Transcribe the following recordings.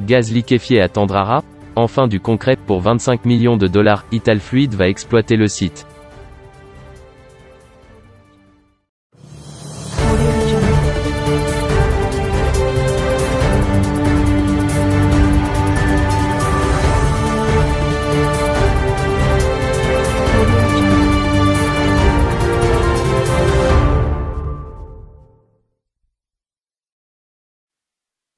Gaz liquéfié à Tendrara, enfin du concret. Pour 25 millions de dollars, Italfluid va exploiter le site.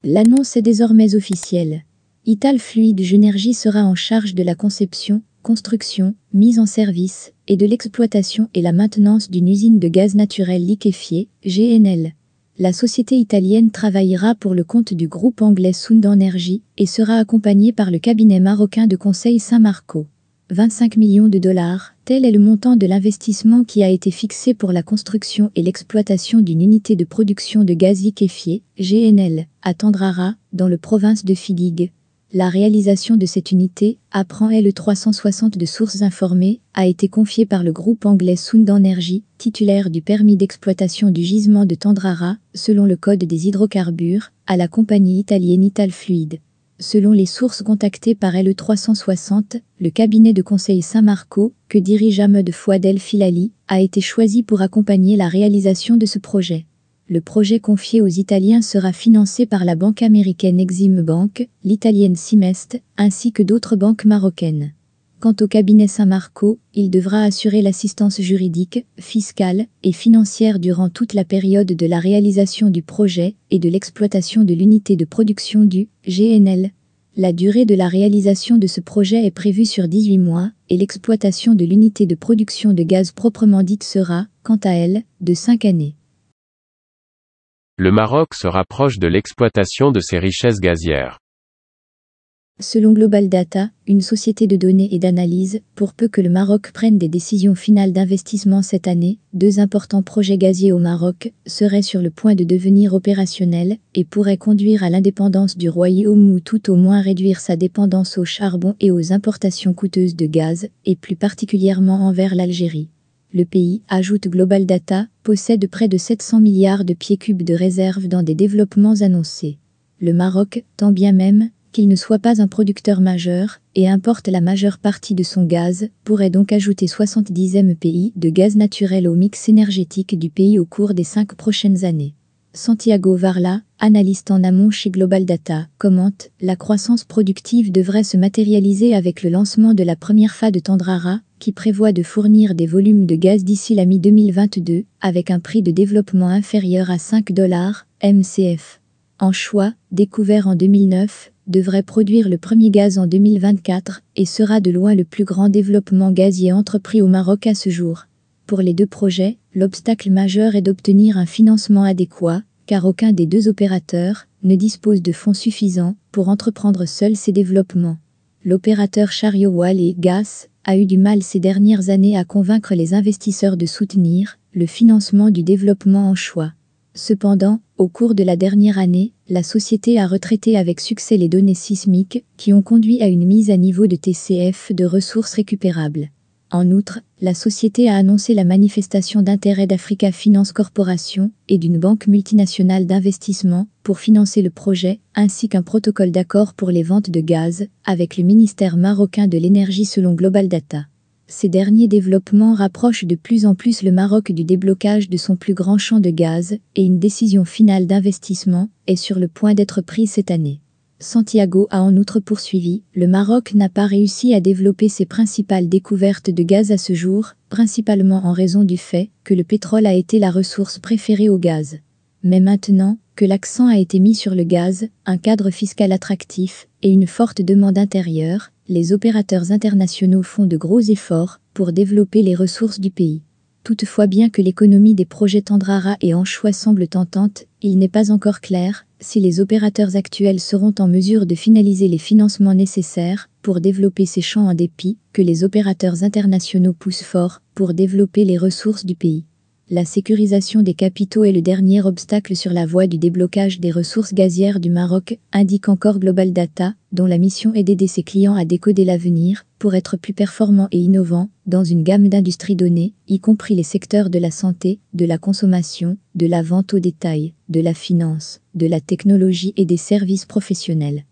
L'annonce est désormais officielle. Italfluid Génergie sera en charge de la conception, construction, mise en service, et de l'exploitation et la maintenance d'une usine de gaz naturel liquéfié, GNL. La société italienne travaillera pour le compte du groupe anglais Sound Energy et sera accompagnée par le cabinet marocain de conseil Saint-Marco. 25 millions de dollars, tel est le montant de l'investissement qui a été fixé pour la construction et l'exploitation d'une unité de production de gaz liquéfié, GNL, à Tendrara, dans le province de Figuig. La réalisation de cette unité, apprend le 360 de sources informées, a été confiée par le groupe anglais Sound Energy, titulaire du permis d'exploitation du gisement de Tendrara, selon le code des hydrocarbures, à la compagnie italienne Italfluid. Selon les sources contactées par le 360, le cabinet de conseil Saint-Marco, que dirige Ahmed Fouad El Filali, a été choisi pour accompagner la réalisation de ce projet. Le projet confié aux Italiens sera financé par la banque américaine Exim Bank, l'italienne Simest, ainsi que d'autres banques marocaines. Quant au cabinet Saint-Marco, il devra assurer l'assistance juridique, fiscale et financière durant toute la période de la réalisation du projet et de l'exploitation de l'unité de production du GNL. La durée de la réalisation de ce projet est prévue sur 18 mois et l'exploitation de l'unité de production de gaz proprement dite sera, quant à elle, de 5 années. Le Maroc se rapproche de l'exploitation de ses richesses gazières. Selon Global Data, une société de données et d'analyse, pour peu que le Maroc prenne des décisions finales d'investissement cette année, 2 importants projets gaziers au Maroc seraient sur le point de devenir opérationnels et pourraient conduire à l'indépendance du royaume ou tout au moins réduire sa dépendance au charbon et aux importations coûteuses de gaz, et plus particulièrement envers l'Algérie. Le pays, ajoute Global Data, possède près de 700 milliards de pieds cubes de réserves dans des développements annoncés. Le Maroc, tant bien même qu'il ne soit pas un producteur majeur, et importe la majeure partie de son gaz, pourrait donc ajouter 70e pays de gaz naturel au mix énergétique du pays au cours des 5 prochaines années. Santiago Varla, analyste en amont chez Global Data, commente « La croissance productive devrait se matérialiser avec le lancement de la première phase de Tendrara, qui prévoit de fournir des volumes de gaz d'ici la mi-2022, avec un prix de développement inférieur à $5 MCF. Anchois, découvert en 2009, devrait produire le premier gaz en 2024 et sera de loin le plus grand développement gazier entrepris au Maroc à ce jour. Pour les 2 projets, l'obstacle majeur est d'obtenir un financement adéquat, car aucun des 2 opérateurs ne dispose de fonds suffisants pour entreprendre seul ces développements. L'opérateur Chariot-Oil et Gas a eu du mal ces dernières années à convaincre les investisseurs de soutenir le financement du développement anchois. Cependant, au cours de la dernière année, la société a retraité avec succès les données sismiques qui ont conduit à une mise à niveau de TCF de ressources récupérables. En outre, la société a annoncé la manifestation d'intérêt d'Africa Finance Corporation et d'une banque multinationale d'investissement pour financer le projet, ainsi qu'un protocole d'accord pour les ventes de gaz avec le ministère marocain de l'énergie selon Global Data. Ces derniers développements rapprochent de plus en plus le Maroc du déblocage de son plus grand champ de gaz et une décision finale d'investissement est sur le point d'être prise cette année. Santiago a en outre poursuivi, le Maroc n'a pas réussi à développer ses principales découvertes de gaz à ce jour, principalement en raison du fait que le pétrole a été la ressource préférée au gaz. Mais maintenant que l'accent a été mis sur le gaz, un cadre fiscal attractif et une forte demande intérieure, les opérateurs internationaux font de gros efforts pour développer les ressources du pays. Toutefois, bien que l'économie des projets Tendrara et Anchois semble tentante, il n'est pas encore clair si les opérateurs actuels seront en mesure de finaliser les financements nécessaires pour développer ces champs en dépit que les opérateurs internationaux poussent fort pour développer les ressources du pays. La sécurisation des capitaux est le dernier obstacle sur la voie du déblocage des ressources gazières du Maroc, indique encore Global Data, dont la mission est d'aider ses clients à décoder l'avenir pour être plus performants et innovants dans une gamme d'industries données, y compris les secteurs de la santé, de la consommation, de la vente au détail, de la finance, de la technologie et des services professionnels.